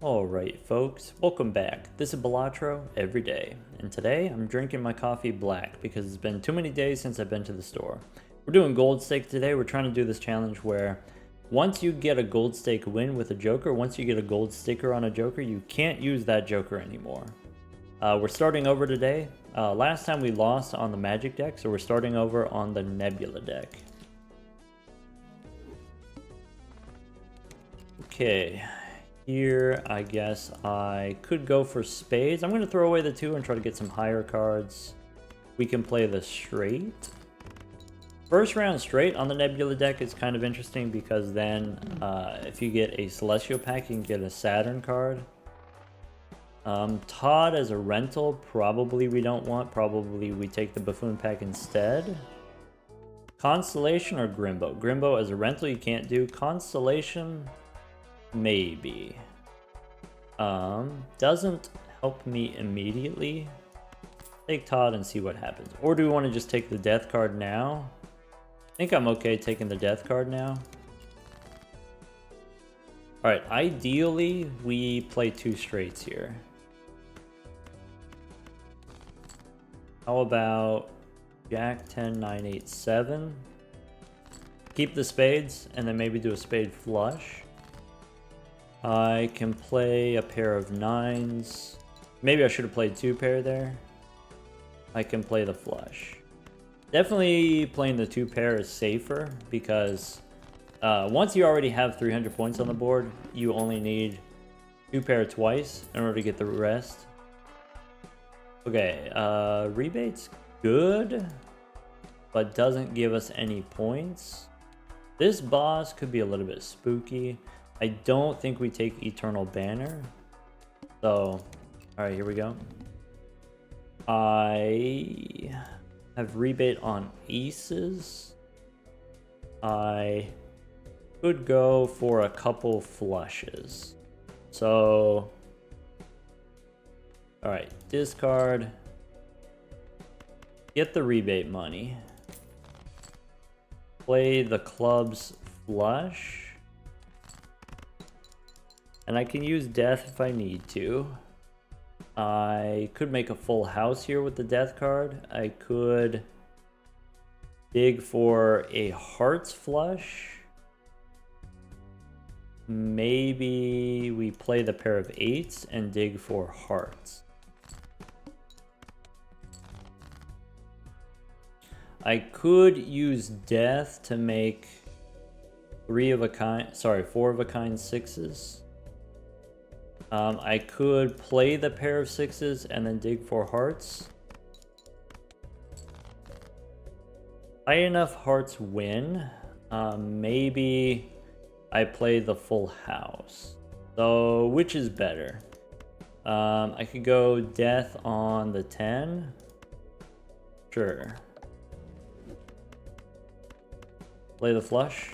Alright folks, welcome back. This is Balatro Everyday, and today I'm drinking my coffee black because it's been too many days since I've been to the store. We're doing gold stake today. We're trying to do this challenge where once you get a gold stake win with a joker, once you get a gold sticker on a joker, you can't use that joker anymore. We're starting over today. Last time we lost on the magic deck, so we're starting over on the nebula deck. Okay. Here, I guess I could go for spades. I'm going to throw away the 2 and try to get some higher cards. We can play the straight. First round straight on the Nebula deck is kind of interesting because then if you get a Celestial pack, you can get a Saturn card. Todd as a rental, probably we don't want. Probably we take the Buffoon pack instead. Constellation or Grimbo? Grimbo as a rental you can't do. Constellation... maybe. Doesn't help me immediately. Take Todd and see what happens. Or do we want to just take the death card now? I think I'm okay taking the death card now. Alright, ideally we play 2 straights here. How about Jack 10, 9, 8, 7? Keep the spades and then maybe do a spade flush. I can play a pair of 9s. Maybe I should have played 2 pair there. I can play the flush. Definitely playing the 2 pair is safer because once you already have 300 points on the board, you only need 2 pair twice in order to get the rest. Okay, rebate's good, but doesn't give us any points. This boss could be a little bit spooky. I don't think we take Eternal Banner. So, alright, here we go. I have rebate on aces. I could go for a couple flushes. So, alright, discard. Get the rebate money. Play the club's flush. And I can use death if I need to. I could make a full house here with the death card. I could dig for a hearts flush. Maybe we play the pair of 8s and dig for hearts. I could use death to make 4 of a kind 6s. I could play the pair of 6s and then dig for hearts. High enough hearts win. Maybe I play the full house. So which is better? I could go death on the 10. Sure. Play the flush.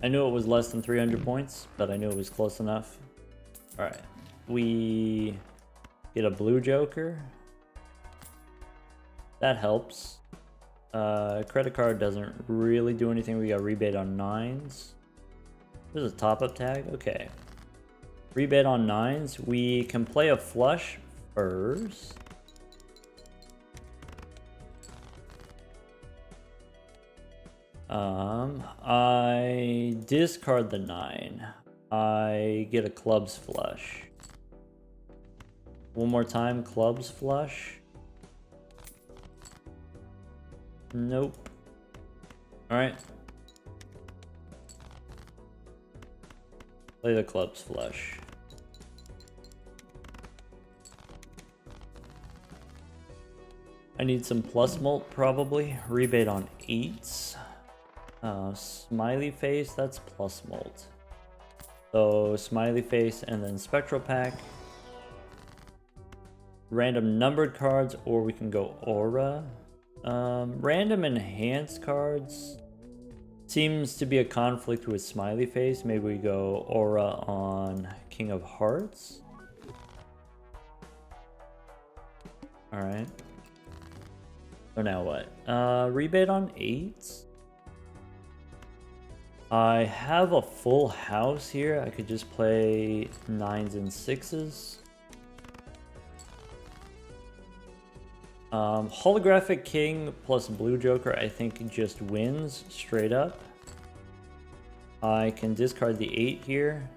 I knew it was less than 300 points, but I knew it was close enough. Alright. We get a blue joker. That helps. Credit card doesn't really do anything. We got rebate on 9s. There's a top-up tag. Okay. Rebate on 9s. We can play a flush first. I discard the 9. I get a clubs flush. One more time, clubs flush. Nope. Alright. Play the clubs flush. I need some plus mult probably. Rebate on 8s. Smiley face, that's plus mult. So smiley face and then spectral pack. Random numbered cards, or we can go aura. Random enhanced cards seems to be a conflict with smiley face. Maybe we go aura on King of Hearts. Alright. So now what? Rebate on 8s. I have a full house here. I could just play 9s and 6s. Holographic King plus Blue Joker, I think just wins straight up. I can discard the 8 here.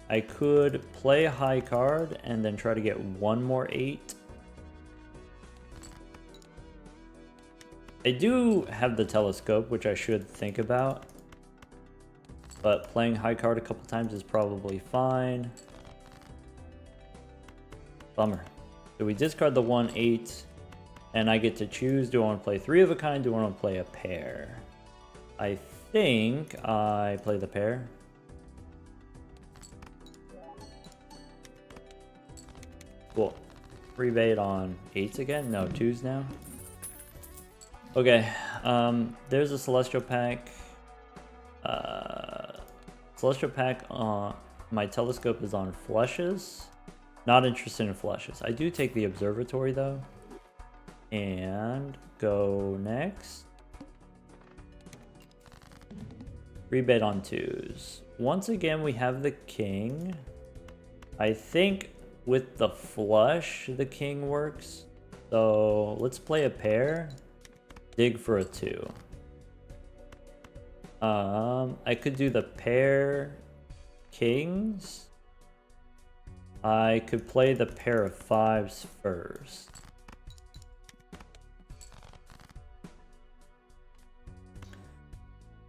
I could play a high card and then try to get one more 8. I do have the telescope, which I should think about. But playing high card a couple times is probably fine. Bummer. So we discard the 1/8, and I get to choose, do I want to play 3 of a kind, do I want to play a pair? I think I play the pair. Cool. Rebate on 8s again? No, 2s now. Okay, there's a Celestial Pack. Celestial Pack, my telescope is on flushes. Not interested in flushes. I do take the observatory though. And go next. Rebate on 2s. Once again, we have the king. I think with the flush, the king works. So let's play a pair. Dig for a 2. I could do the pair kings. I could play the pair of 5s first.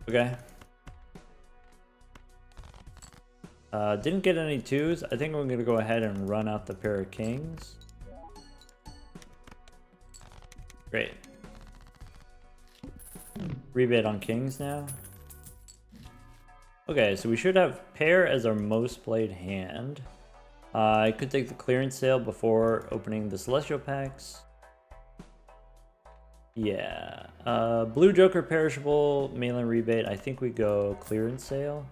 Okay. Didn't get any 2s. I think I'm gonna go ahead and run out the pair of kings. Great. Rebate on kings now. Okay, so we should have pair as our most played hand. I could take the clearance sale before opening the celestial packs. Yeah. Blue Joker perishable, mainland rebate. I think we go clearance sale.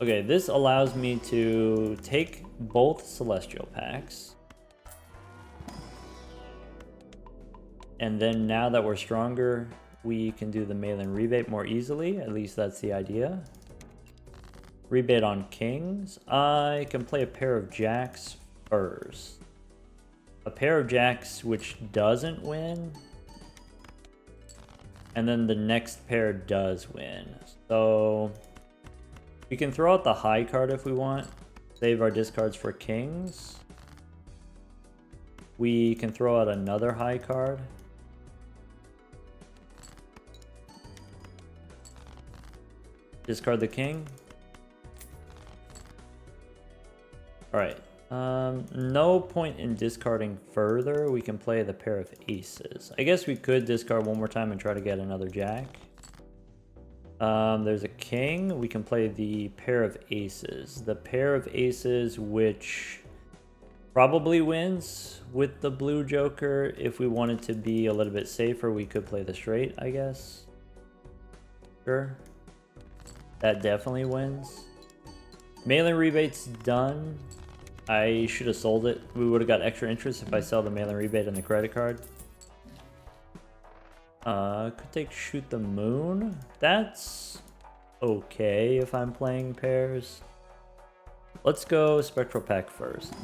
Okay, this allows me to take both celestial packs. And then now that we're stronger, we can do the mail-in rebate more easily. At least that's the idea. Rebate on kings. I can play a pair of jacks first. A pair of jacks which doesn't win. And then the next pair does win. So we can throw out the high card if we want. Save our discards for kings. We can throw out another high card. Discard the king. Alright. No point in discarding further. We can play the pair of aces. I guess we could discard one more time and try to get another jack. There's a king. We can play the pair of aces. The pair of aces which probably wins with the blue joker. If we wanted to be a little bit safer, we could play the straight, I guess. Sure. That definitely wins. Mail-in rebate's done. I should have sold it. We would have got extra interest if I sell the mail-in rebate and the credit card. Could take shoot the moon. That's okay if I'm playing pairs. Let's go spectral pack first.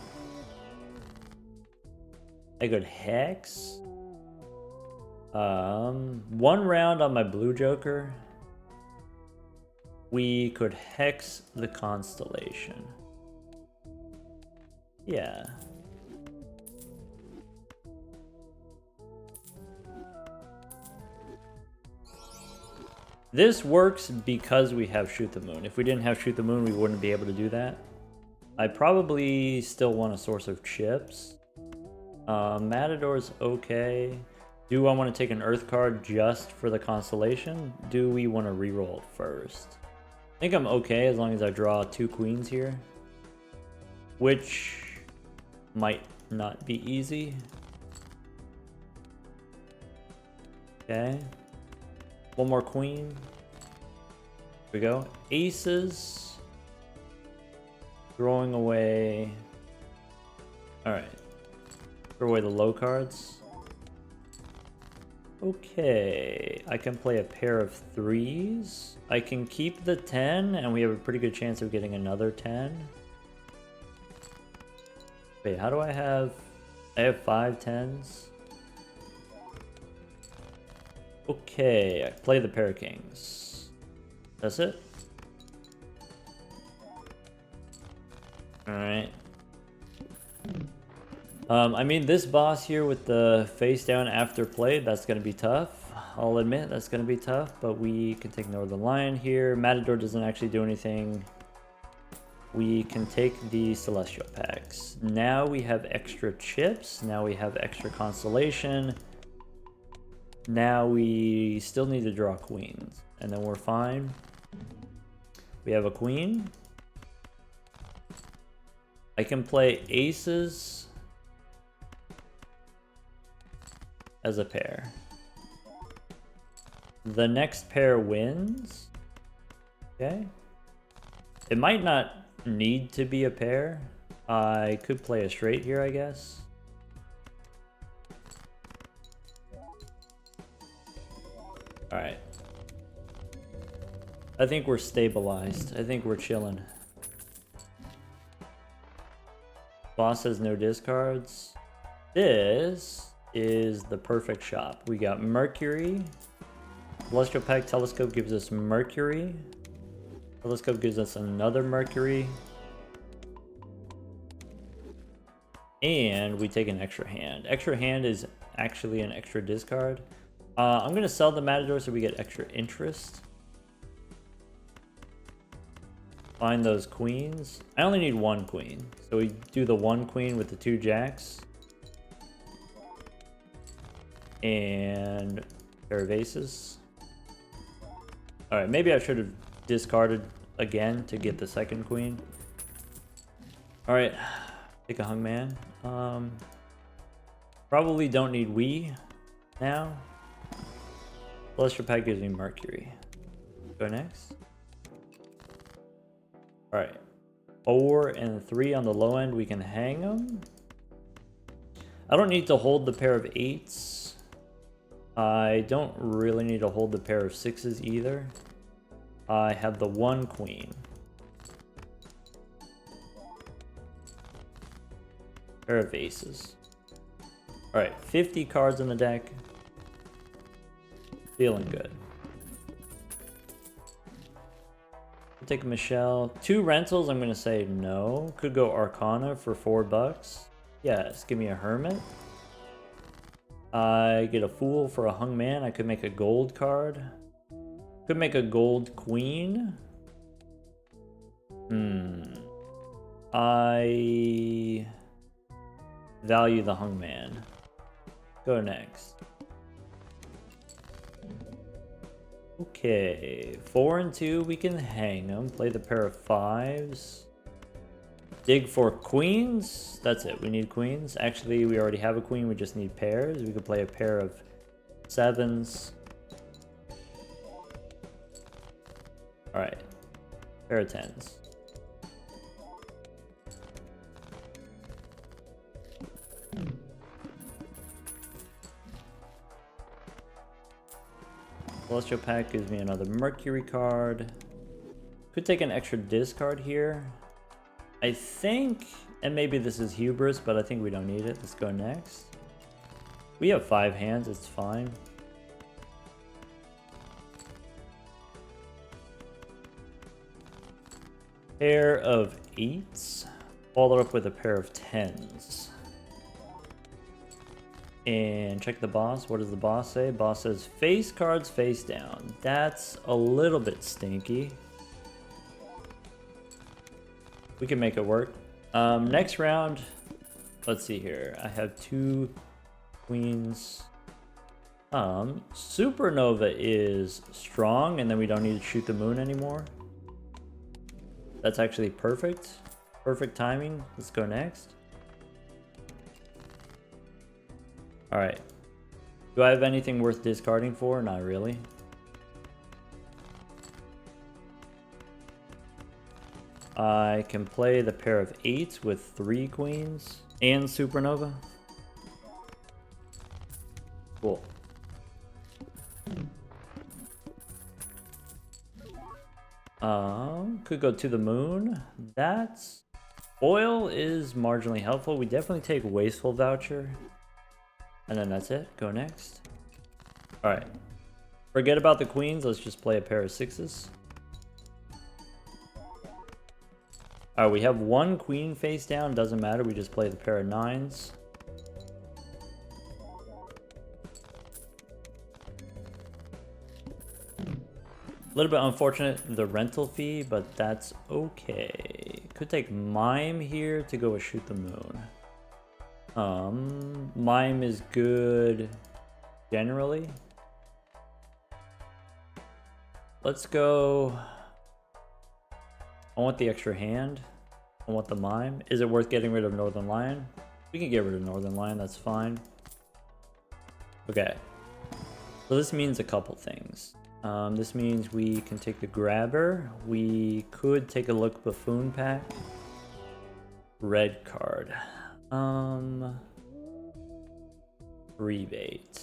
I go hex. One round on my blue joker. We could hex the constellation. Yeah. This works because we have shoot the moon. If we didn't have shoot the moon, we wouldn't be able to do that. I probably still want a source of chips. Matador's okay. Do I want to take an earth card just for the constellation? Do we want to reroll first? I think I'm okay as long as I draw 2 queens here. Which might not be easy. Okay. One more queen. Here we go. Aces. Throwing away. Alright. Throw away the low cards. Okay, I can play a pair of 3s. I can keep the 10, and we have a pretty good chance of getting another 10. Wait, how do I have... I have 5 10s. Okay, I play the pair of kings. That's it. Alright. I mean, this boss here with the face down after play, that's going to be tough. I'll admit that's going to be tough, but we can take Northern Lion here. Matador doesn't actually do anything. We can take the Celestial packs. Now we have extra chips. Now we have extra constellation. Now we still need to draw queens, and then we're fine. We have a queen. I can play aces as a pair. The next pair wins. Okay. It might not need to be a pair. I could play a straight here, I guess. Alright. I think we're stabilized. I think we're chilling. Boss has no discards. This is the perfect shop. We got Mercury. Celestial Pack Telescope gives us Mercury. Telescope gives us another Mercury. And we take an extra hand. Extra hand is actually an extra discard. I'm going to sell the Matador so we get extra interest. Find those queens. I only need one queen. So we do the one queen with the 2 jacks. And a pair of aces. Alright, maybe I should have discarded again to get the second queen. Alright, take a hungman. Probably don't need we now. Celestial Pack gives me Mercury. Go next. Alright. 4 and 3 on the low end, we can hang them. I don't need to hold the pair of 8s. I don't really need to hold the pair of 6s either. I have the 1 queen. Pair of aces. Alright, 50 cards in the deck. Feeling good. Take Michelle. 2 rentals, I'm going to say no. Could go Arcana for $4. Yes, give me a Hermit. I get a Fool for a Hung Man. I could make a gold card. Could make a gold queen. I value the Hung Man. Go next. Okay, 4 and 2, we can hang them. Play the pair of 5s. Dig for queens. That's it, we need queens. Actually, we already have a queen, we just need pairs. We could play a pair of 7s. Alright, pair of 10s. Celestial Pack gives me another Mercury card. Could take an extra discard here. I think, and maybe this is hubris, but I think we don't need it. Let's go next. We have 5 hands, it's fine. Pair of 8s, followed up with a pair of 10s. And check the boss. What does the boss say? Boss says face cards face down. That's a little bit stinky. We can make it work. Next round, let's see here. I have 2 queens. Supernova is strong, and then we don't need to shoot the moon anymore. That's actually perfect. Perfect timing. Let's go next. Alright. Do I have anything worth discarding for? Not really. I can play the pair of 8s with 3 queens and Supernova. Cool. Could go to the moon. That's... Oil is marginally helpful. We definitely take Wasteful Voucher. And then that's it. Go next. Alright. Forget about the queens. Let's just play a pair of sixes. Alright, we have one queen face down. Doesn't matter. We just play the pair of nines. A little bit unfortunate, the rental fee, but that's okay. Could take Mime here to go with Shoot the Moon. Mime is good generally. Let's go... I want the extra hand. I want the Mime. Is it worth getting rid of Northern Lion? We can get rid of Northern Lion, that's fine. Okay. So this means a couple things. This means we can take the grabber. We could take a look Buffoon pack. Red card. Rebate.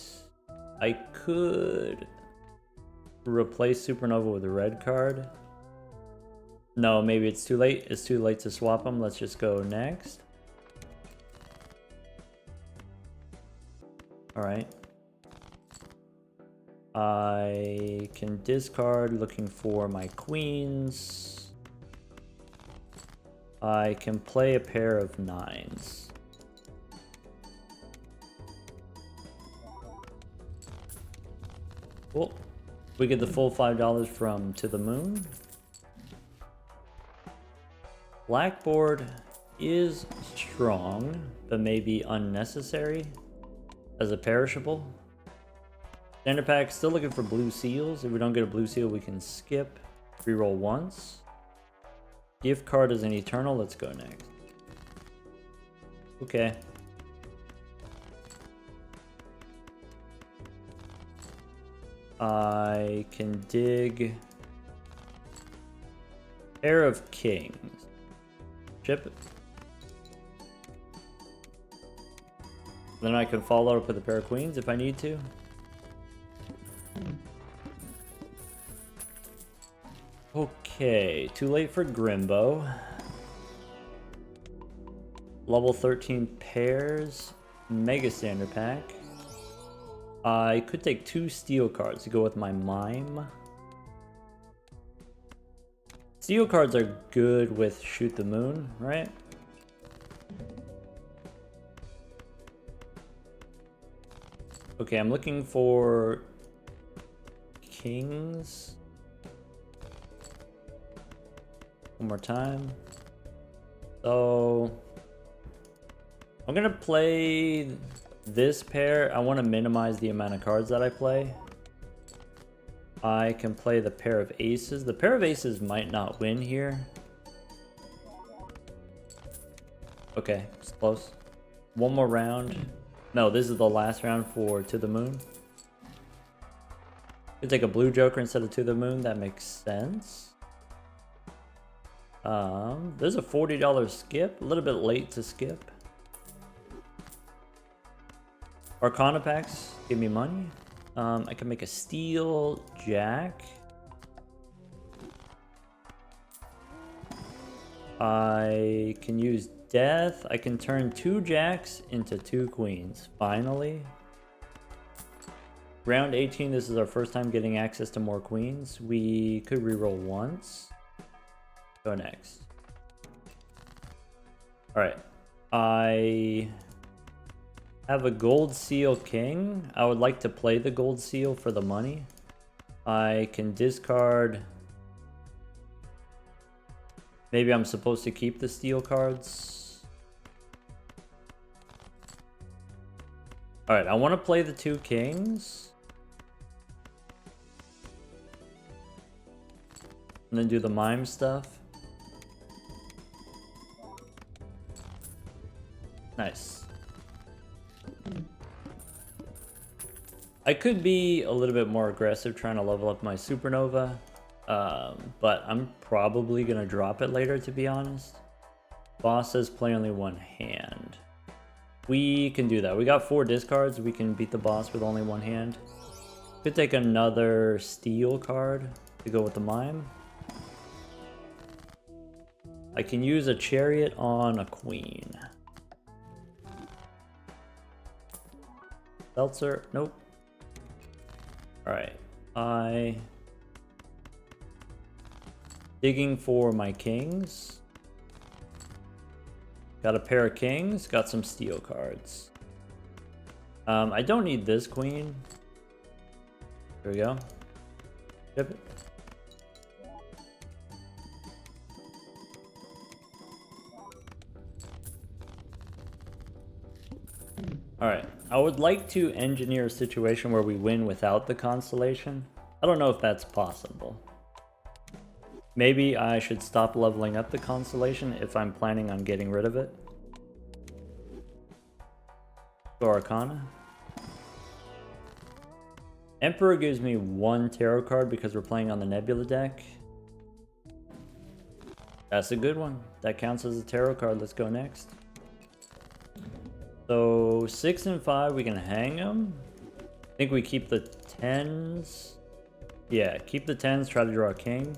I could replace Supernova with a red card. No, maybe it's too late. It's too late to swap them. Let's just go next. Alright. I can discard looking for my queens. I can play a pair of nines. Cool. We get the full $5 from To the Moon. Blackboard is strong, but maybe unnecessary as a perishable. Standard pack, still looking for blue seals. If we don't get a blue seal, we can skip. Reroll once. Gift card is an eternal. Let's go next. Okay. I can dig. Pair of kings. Chip it. Then I can follow up with a pair of queens if I need to. Okay, too late for Grimbo. Level 13 pairs. Mega Standard pack. I could take 2 steel cards to go with my Mime. Steel cards are good with Shoot the Moon, right? Okay, I'm looking for kings. One more time. So I'm gonna play this pair. I want to minimize the amount of cards that I play. I can play the pair of aces. The pair of aces might not win here. Okay, it's close. One more round. No, this is the last round for To the Moon. Could take a blue joker instead of To the Moon. That makes sense. There's a $40 skip. A little bit late to skip. Arcana packs give me money. I can make a steel jack. I can use death. I can turn 2 jacks into 2 queens. Finally. Round 18, this is our first time getting access to more queens. We could reroll once. Go next. Alright. I have a gold seal king. I would like to play the gold seal for the money. I can discard. Maybe I'm supposed to keep the steel cards. Alright, I want to play the 2 kings. And then do the mime stuff. Nice. I could be a little bit more aggressive trying to level up my supernova, but I'm probably going to drop it later, to be honest. Boss says play only 1 hand. We can do that. We got 4 discards. We can beat the boss with only 1 hand. Could take another steel card to go with the mime. I can use a chariot on a queen. Seltzer, nope. Alright, digging for my kings. Got a pair of kings, got some steel cards. I don't need this queen. There we go. Ship it. Alright, I would like to engineer a situation where we win without the constellation. I don't know if that's possible. Maybe I should stop leveling up the constellation if I'm planning on getting rid of it. Go Arcana. Emperor gives me 1 tarot card because we're playing on the Nebula deck. That's a good one. That counts as a tarot card. Let's go next. So 6 and 5, we can hang them. I think we keep the 10s. Yeah, keep the 10s, try to draw a king.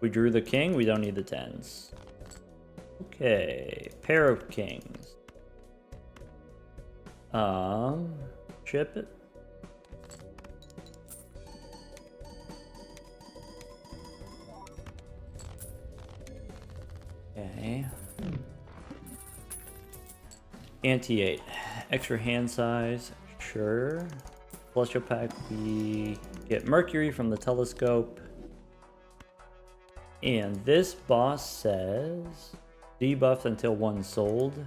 We drew the king, we don't need the 10s. Okay, pair of kings. Chip it. Okay. Anti-8. Extra hand size, sure. Celestial pack, we get Mercury from the telescope. And this boss says debuffed until 1 sold.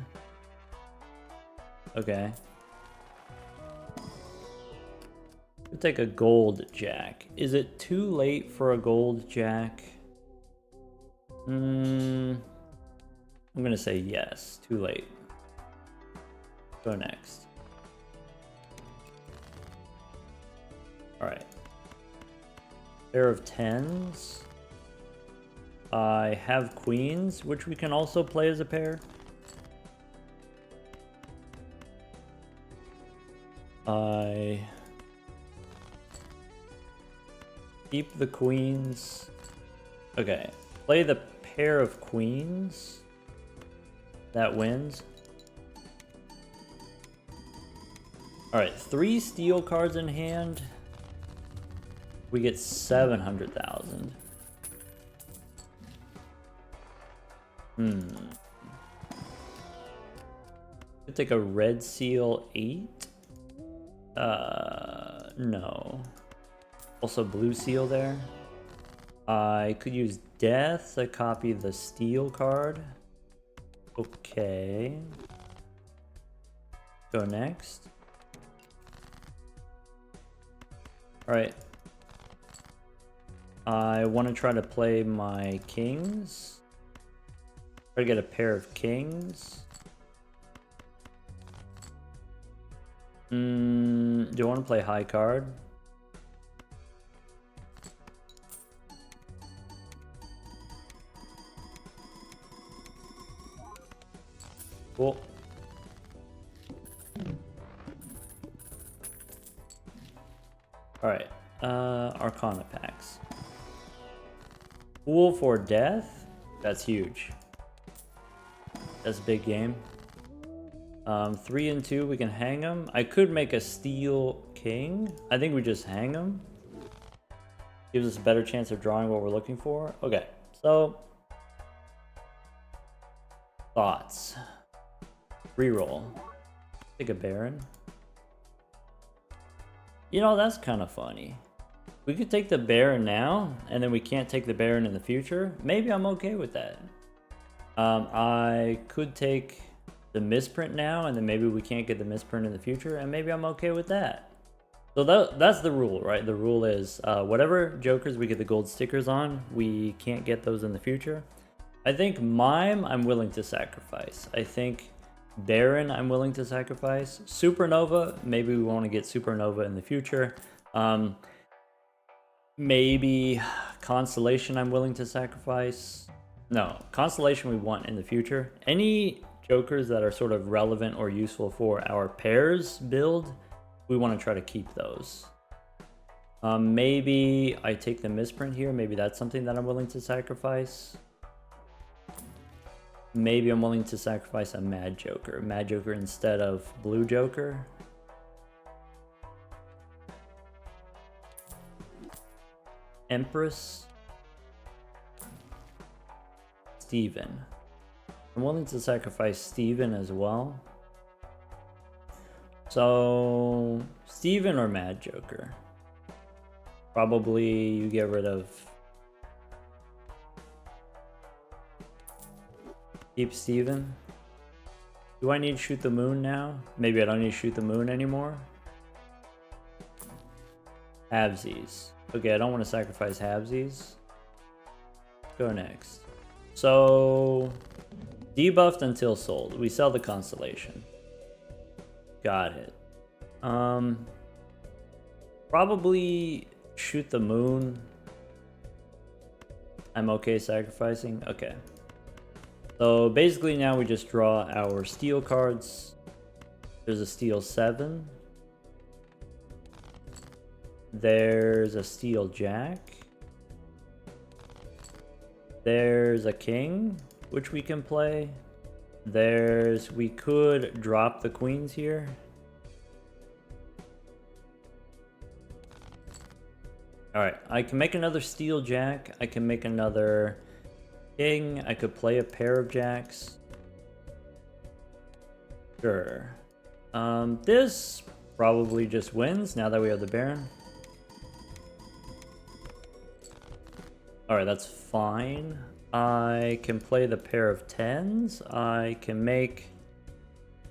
Okay. We'll take a gold jack. Is it too late for a gold jack? I'm gonna say yes, too late. Go next. Alright. Pair of 10s. I have queens, which we can also play as a pair. I keep the queens. Okay, play the pair of queens. That wins. Alright, 3 steel cards in hand. We get 700,000. Could take a red seal 8. No. Also blue seal there. I could use death to copy the steel card. Okay. Go next. Alright. I want to try to play my kings. Try to get a pair of kings. Do you want to play high card? Cool. Alright, Arcana packs. Fool for death? That's huge. That's a big game. 3 and 2, we can hang them. I could make a steel king. I think we just hang them. Gives us a better chance of drawing what we're looking for. Okay, so thoughts. Reroll. Take a Baron. You know, that's kind of funny. We could take the Baron now, and then we can't take the Baron in the future. Maybe I'm okay with that. I could take the misprint now, and then maybe we can't get the misprint in the future, and maybe I'm okay with that. So that's the rule, right? The rule is whatever Jokers we get the gold stickers on, we can't get those in the future. I think Mime, I'm willing to sacrifice. I think Baron, I'm willing to sacrifice. Supernova, maybe we want to get Supernova in the future. Maybe Constellation, I'm willing to sacrifice. No, Constellation we want in the future. Any Jokers that are sort of relevant or useful for our pairs build, we want to try to keep those. Maybe I take the misprint here. Maybe that's something that I'm willing to sacrifice. maybe I'm willing to sacrifice a Mad Joker. Mad Joker instead of Blue Joker. Empress. Steven. I'm willing to sacrifice Steven as well. So, Steven or Mad Joker? Probably you get rid of... Keep Steven. Do I need to shoot the moon now? Maybe I don't need to shoot the moon anymore. Halvesies. Okay, I don't want to sacrifice halvesies. Go next. So, debuffed until sold. We sell the constellation. Got it. Probably shoot the moon. I'm okay sacrificing. Okay. So basically now we just draw our steel cards. There's a steel 7. There's a steel jack. There's a king, which we can play. We could drop the queens here. Alright, I can make another steel jack. I can make another king. I could play a pair of jacks. Sure. This probably just wins now that we have the Baron. Alright, that's fine. I can play the pair of 10s. I can make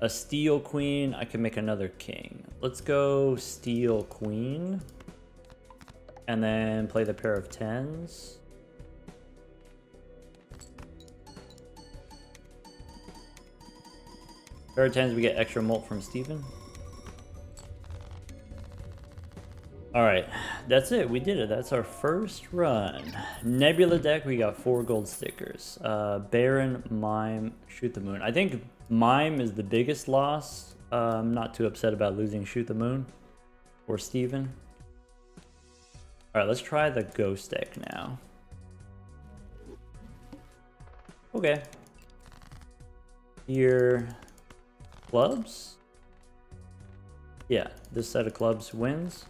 a steel queen. I can make another king. Let's go steel queen. And then play the pair of 10s. Pair of 10s, we get extra molt from Steven. Alright, that's it. We did it. That's our first run. Nebula deck, we got 4 gold stickers. Baron, Mime, Shoot the Moon. I think Mime is the biggest loss. I'm not too upset about losing Shoot the Moon or Steven. Alright, let's try the Ghost deck now. Okay. Here, clubs? Yeah, this set of clubs wins.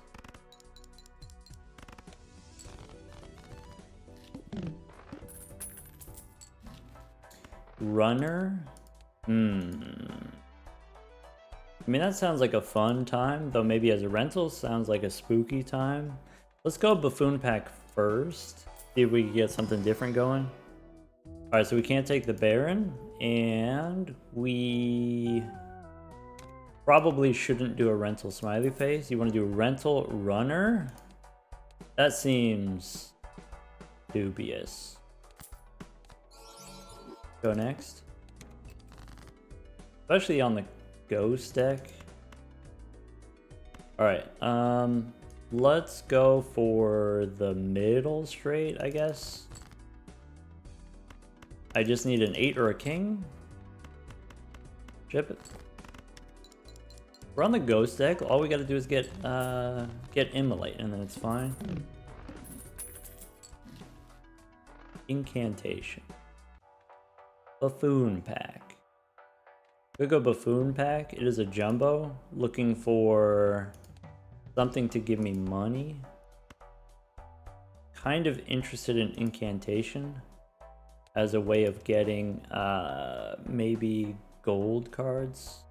Runner? I mean, that sounds like a fun time, though maybe as a rental sounds like a spooky time. Let's go Buffoon Pack first. See if we can get something different going. Alright, so we can't take the Baron, and we probably shouldn't do a rental smiley face. You want to do a rental runner? That seems dubious. Go next. Especially on the Ghost deck. Alright, let's go for the middle straight, I guess. I just need an 8 or a king. Ship it. We're on the Ghost deck. All we gotta do is get Immolate, and then it's fine. Incantation. Buffoon Pack. Could go Buffoon Pack. It is a jumbo. Looking for something to give me money. Kind of interested in Incantation as a way of getting maybe gold cards.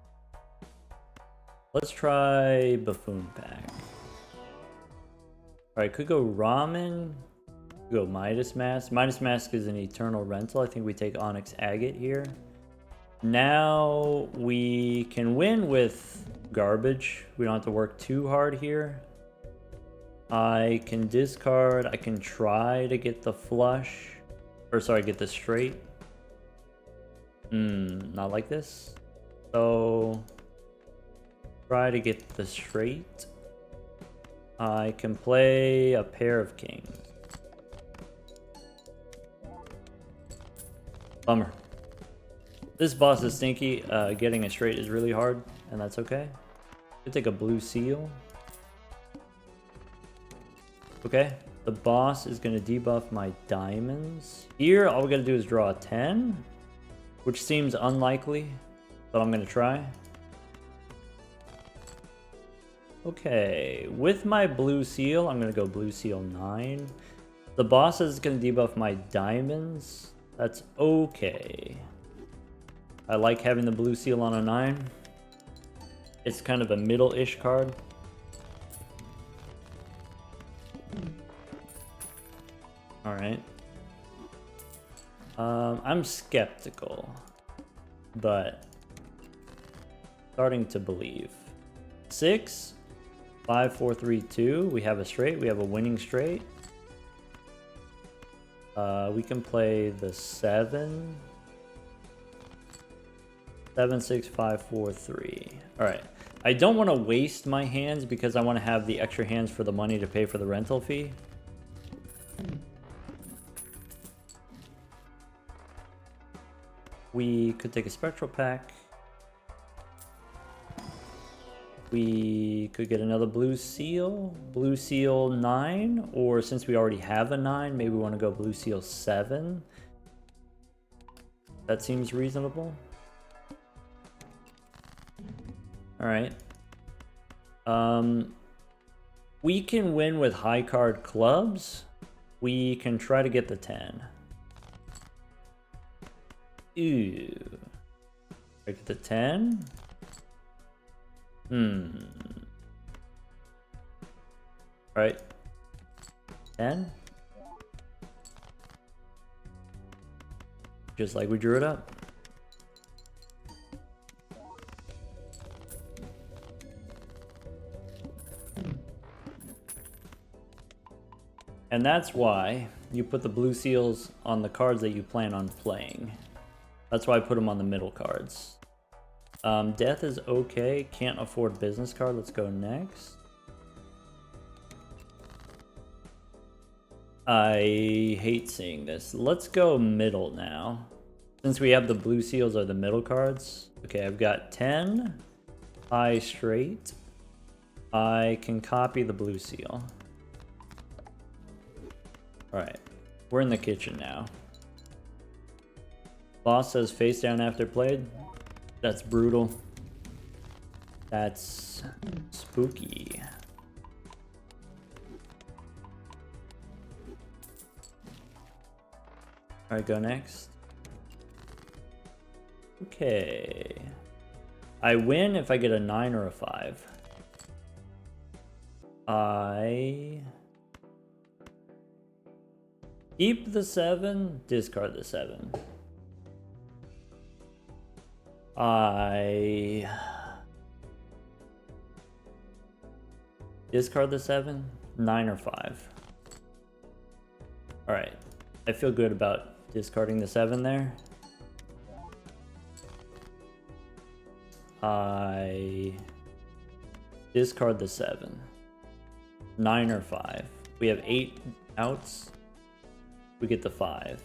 Let's try Buffoon Pack. Alright, could go Ramen. Go Midas Mask. Midas Mask is an eternal rental. I think we take Onyx Agate here. Now we can win with garbage. We don't have to work too hard here. I can discard. I can try to get the flush. Or sorry, get the straight. Not like this. So try to get the straight. I can play a pair of kings. Bummer. This boss is stinky. Getting a straight is really hard, and that's okay. Could take a blue seal. Okay, the boss is going to debuff my diamonds. Here, all we got to do is draw a 10. which seems unlikely, but I'm gonna try. Okay, with my blue seal, I'm gonna go blue seal 9. The boss is gonna debuff my diamonds. That's okay. I like having the blue seal on a 9. It's kind of a middle-ish card. Alright. I'm skeptical, but starting to believe. 6, 5, 4, 3, 2. We have a straight. We have a winning straight. We can play the 7. 7, 6, 5, 4, 3. Alright. I don't want to waste my hands because I want to have the extra hands for the money to pay for the rental fee. We could take a spectral pack. We could get another blue seal. Blue seal 9. Or since we already have a 9, maybe we want to go blue seal 7. That seems reasonable. Alright. We can win with high card clubs. We can try to get the 10. Ooh. Get the 10? Right. 10? Just like we drew it up. And that's why you put the blue seals on the cards that you plan on playing. That's why I put them on the middle cards. Death is okay. Can't afford business card. Let's go next. I hate seeing this. Let's go middle now. Since we have the blue seals are the middle cards. Okay, I've got 10. High straight. I can copy the blue seal. Alright. We're in the kitchen now. Boss says face down after played. That's brutal. That's spooky. Alright, go next. Okay. I win if I get a 9 or a 5. I keep the 7, discard the 7. I discard the 7, 9 or 5. Alright, I feel good about discarding the 7 there. I discard the 7, 9 or 5. We have 8 outs. We get the 5.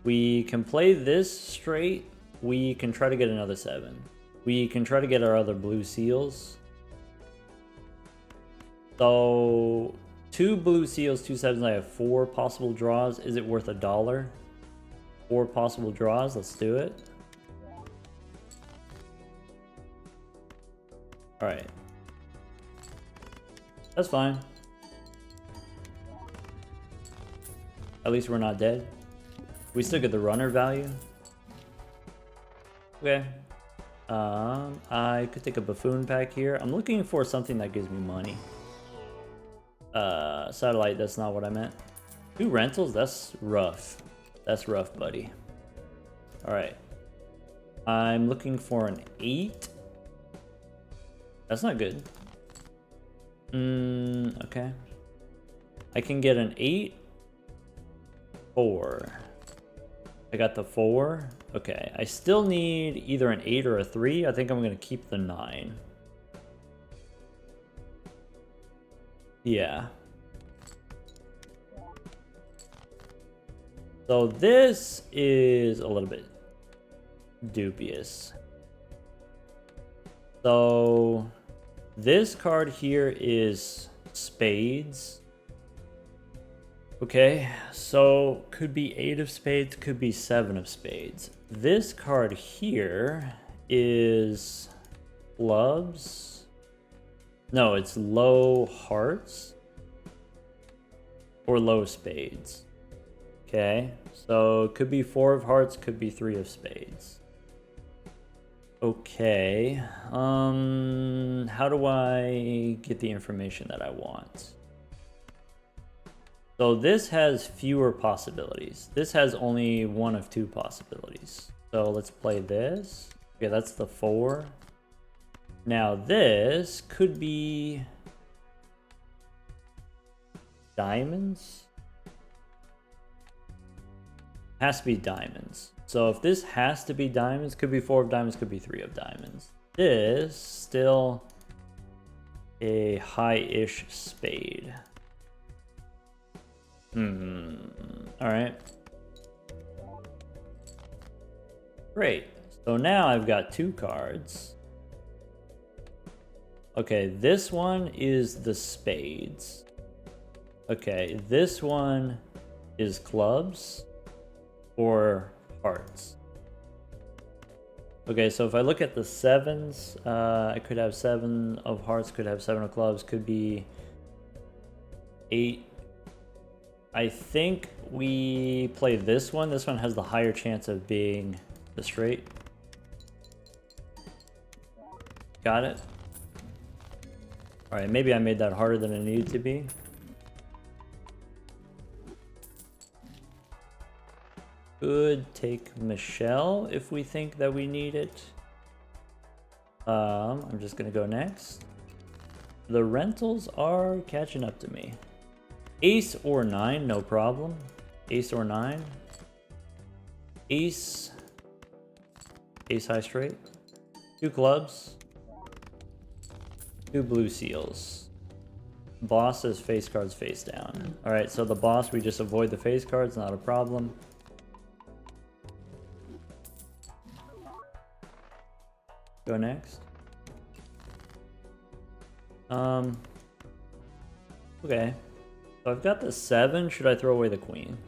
We can play this straight. We can try to get another 7. We can try to get our other blue seals. So 2 blue seals, 2 sevens. I have 4 possible draws. Is it worth $1? 4 possible draws. Let's do it. Alright. That's fine. At least we're not dead. We still get the runner value. Okay. I could take a buffoon pack here. I'm looking for something that gives me money. Satellite, that's not what I meant. 2 rentals? That's rough. That's rough, buddy. Alright. I'm looking for an 8. That's not good. Okay. I can get an 8. 4. I got the 4. Okay, I still need either an 8 or a 3. I think I'm going to keep the 9. Yeah. So this is a little bit dubious. So this card here is spades. Okay, so could be 8 of spades, could be 7 of spades. This card here is clubs. No, it's low hearts or low spades. Okay, so it could be 4 of hearts, could be 3 of spades. Okay, how do I get the information that I want? So this has fewer possibilities. This has only 1 of 2 possibilities. So let's play this. Okay, that's the 4. Now this could be diamonds. Has to be diamonds. So if this has to be diamonds, could be 4 of diamonds, could be 3 of diamonds. This still a high-ish spade. Alright. Great. So now I've got 2 cards. Okay, this one is the spades. Okay, this one is clubs or hearts. Okay, so if I look at the 7s, I could have 7 of hearts, could have 7 of clubs, could be 8. I think we play this one. This one has the higher chance of being the straight. Got it. Alright, maybe I made that harder than it needed to be. Could take Michelle if we think that we need it. I'm just gonna go next. The rentals are catching up to me. Ace or 9, no problem. Ace or 9. Ace. Ace high straight. 2 clubs. 2 blue seals. Boss is face cards face down. Alright, so the boss, we just avoid the face cards, not a problem. Go next. Okay. So I've got the 7. Should I throw away the queen?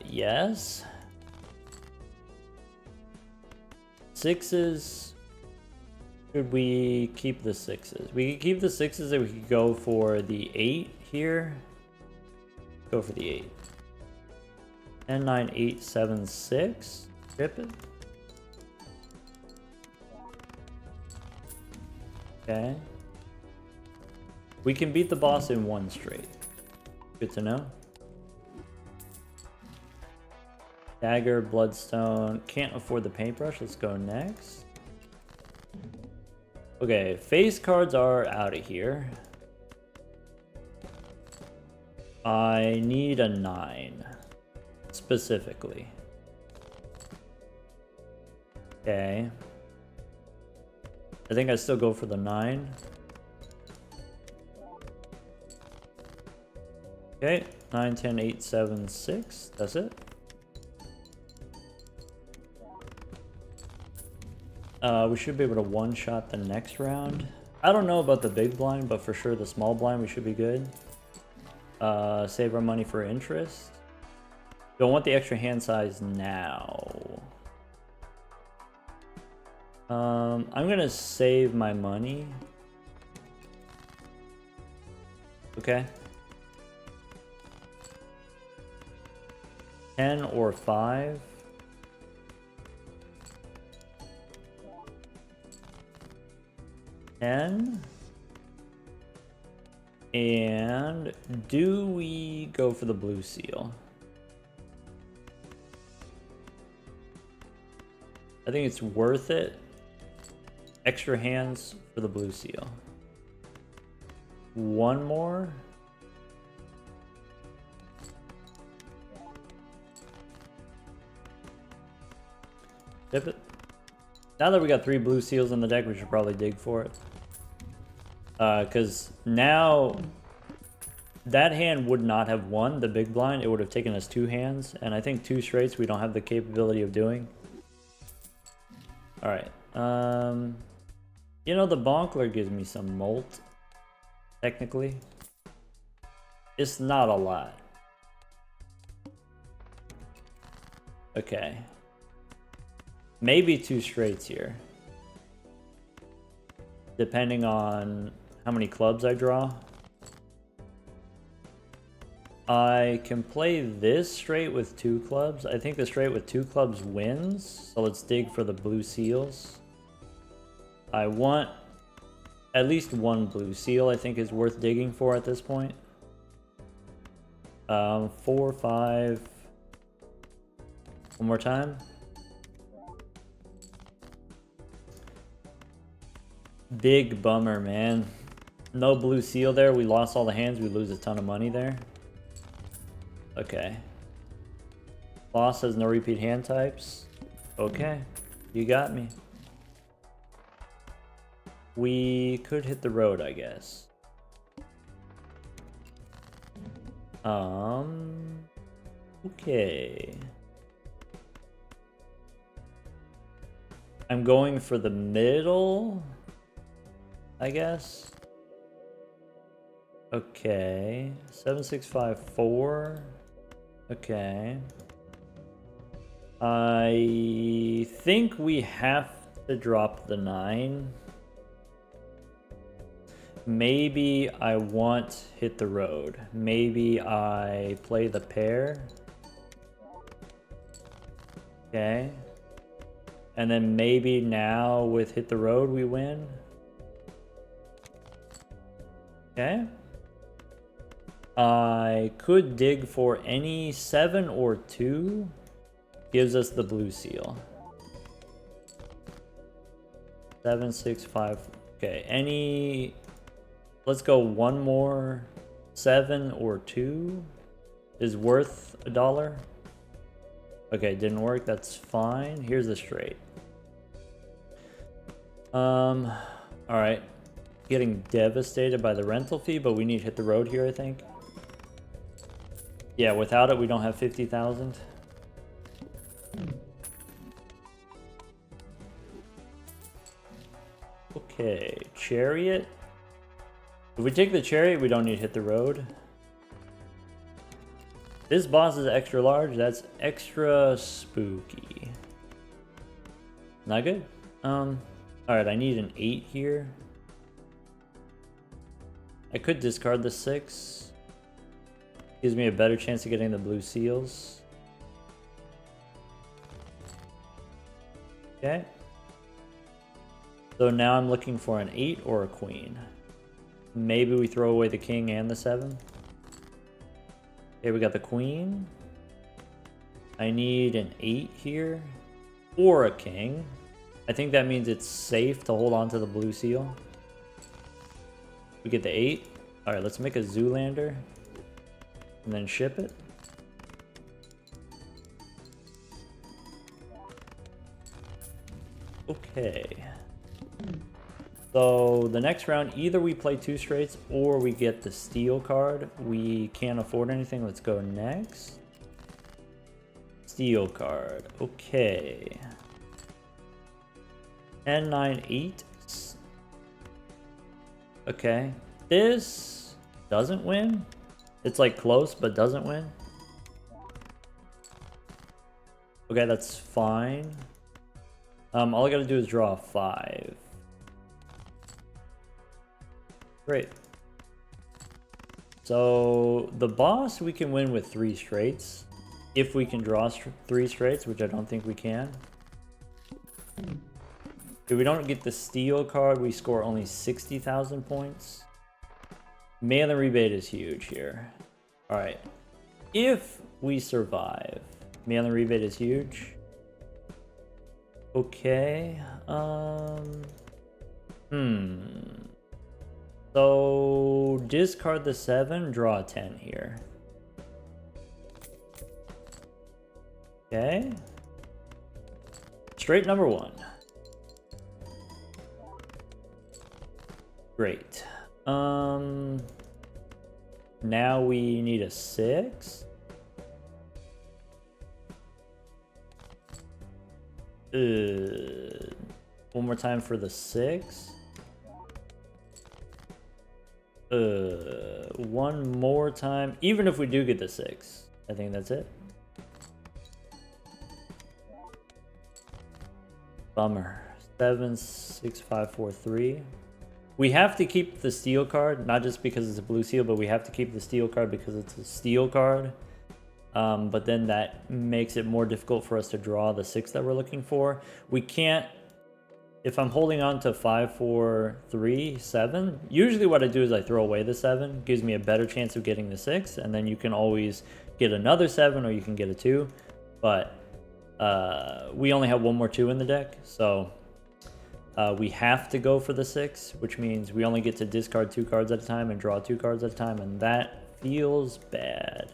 Yes. 6s. Should we keep the 6s? We could keep the 6s and we could go for the 8 here. Go for the 8. 10, 9, 8, 7, 6. Rip it. Okay. We can beat the boss in 1 straight. Good to know. Dagger, bloodstone. Can't afford the paintbrush. Let's go next. Okay, face cards are out of here. I need a 9. Specifically. Okay. I think I still go for the 9. Okay, 9, 10, 8, 7, 6. That's it. We should be able to one-shot the next round. I don't know about the big blind, but for sure the small blind we should be good. Save our money for interest. Don't want the extra hand size now. I'm gonna save my money. Okay. 10 or 5. 10. And do we go for the blue seal? I think it's worth it. Extra hands for the blue seal. 1 more. Tip it. Now that we got 3 blue seals in the deck, we should probably dig for it. Because now that hand would not have won the big blind. It would have taken us 2 hands. And I think 2 straights we don't have the capability of doing. Alright. You know, the Bonkler gives me some molt. Technically. It's not a lot. Okay. Maybe 2 straights here. Depending on how many clubs I draw. I can play this straight with 2 clubs. I think the straight with 2 clubs wins. So let's dig for the blue seals. I want at least 1 blue seal, I think is worth digging for at this point. 4, 5. One more time. Big bummer, man. No blue seal there. We lost all the hands. We lose a ton of money there. Okay. Boss has no repeat hand types. Okay. You got me. We could hit the road, I guess. Okay. I'm going for the middle, I guess. Okay. 7654. Okay. I think we have to drop the 9. Maybe I want hit the road. Maybe I play the pair. Okay. And then maybe now with hit the road we win. Okay. I could dig for any 7 or 2. Gives us the blue seal. 7, 6, 5. Okay, any... Let's go 1 more 7 or 2 is worth $1. Okay, didn't work. That's fine. Here's the straight. All right. Getting devastated by the rental fee, but we need to hit the road here, I think. Yeah, without it, we don't have 50,000. Okay, chariot. If we take the chariot, we don't need to hit the road. This boss is extra large. That's extra spooky. Not good. Alright, I need an 8 here. I could discard the 6. Gives me a better chance of getting the blue seals. Okay. So now I'm looking for an 8 or a queen. Maybe we throw away the king and the 7. Okay, we got the queen. I need an 8 here. Or a king. I think that means it's safe to hold on to the blue seal. We get the 8. Alright, let's make a Zoolander. And then ship it. Okay. So the next round, either we play 2 straights or we get the steal card. We can't afford anything. Let's go next. Steal card. Okay. 10, 9, 8. Okay. This doesn't win. It's like close, but doesn't win. Okay, that's fine. All I gotta do is draw a 5. Great. So the boss we can win with 3 straights. If we can draw 3 straights, which I don't think we can. If we don't get the steal card, we score only 60,000 points. Mail and rebate is huge here. Alright. If we survive, mail and rebate is huge. Okay. So discard the 7, draw a 10 here. Okay. Straight number 1. Great. Now we need a 6. One more time for the 6. One more time. Even if we do get the 6, I think that's it. Bummer. 7, 6, 5, 4, 3. We have to keep the steel card, not just because it's a blue seal, but we have to keep the steel card because it's a steel card. But then that makes it more difficult for us to draw the 6 that we're looking for. We can't, if I'm holding on to 5, 4, 3, 7, usually what I do is I throw away the 7, gives me a better chance of getting the 6, and then you can always get another 7 or you can get a 2. But we only have one more 2 in the deck, so we have to go for the 6, which means we only get to discard 2 cards at a time and draw 2 cards at a time, and that feels bad.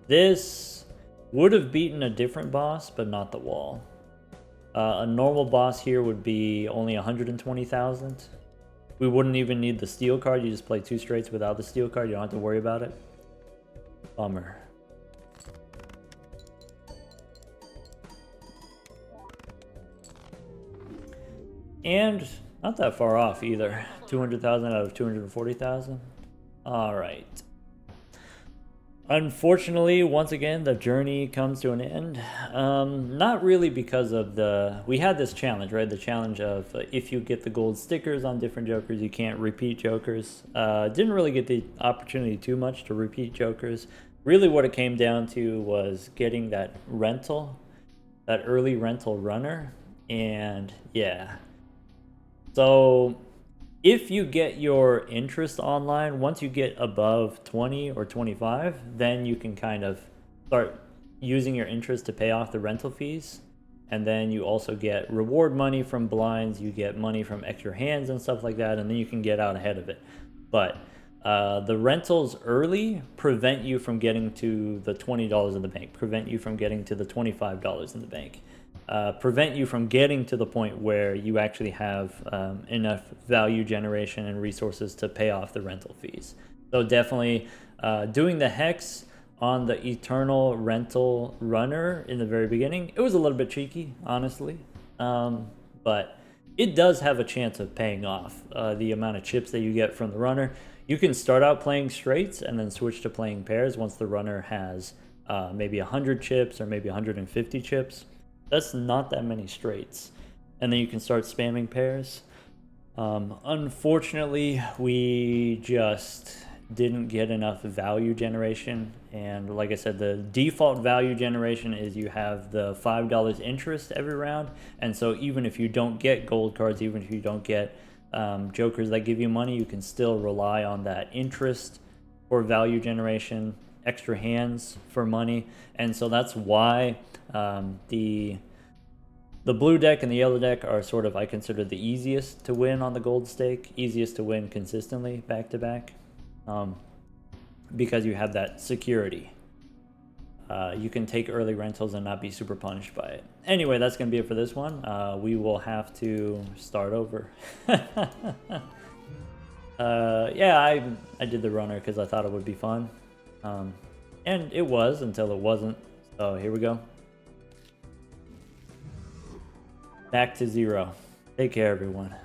This would have beaten a different boss, but not the wall. A normal boss here would be only 120,000. We wouldn't even need the steel card. You just play 2 straights without the steel card. You don't have to worry about it. Bummer. And not that far off either. 200,000 out of 240,000. All right. Unfortunately, once again, the journey comes to an end. Not really because of the... We had this challenge, right? The challenge of if you get the gold stickers on different Jokers, you can't repeat Jokers. Didn't really get the opportunity too much to repeat Jokers. Really what it came down to was getting that rental, that early rental runner. And yeah. So... if you get your interest online, once you get above 20 or 25, then you can kind of start using your interest to pay off the rental fees. And then you also get reward money from blinds, you get money from extra hands and stuff like that, and then you can get out ahead of it. But the rentals early prevent you from getting to the $20 in the bank, prevent you from getting to the $25 in the bank. Prevent you from getting to the point where you actually have enough value generation and resources to pay off the rental fees. So definitely doing the hex on the eternal rental runner in the very beginning, it was a little bit cheeky, honestly, but it does have a chance of paying off. The amount of chips that you get from the runner, you can start out playing straights and then switch to playing pairs once the runner has maybe 100 chips or maybe 150 chips. That's not that many straights. And then you can start spamming pairs. Unfortunately, we just didn't get enough value generation. And like I said, the default value generation is you have the $5 interest every round. And so even if you don't get gold cards, even if you don't get Jokers that give you money, you can still rely on that interest for value generation, extra hands for money. And so that's why the blue deck and the yellow deck are sort of, I consider, the easiest to win on the gold stake, easiest to win consistently back to back, because you have that security. You can take early rentals and not be super punished by it. Anyway, that's going to be it for this one. We will have to start over. Yeah, I did the runner because I thought it would be fun. And it was until it wasn't. So here we go. Back to 0. Take care, everyone.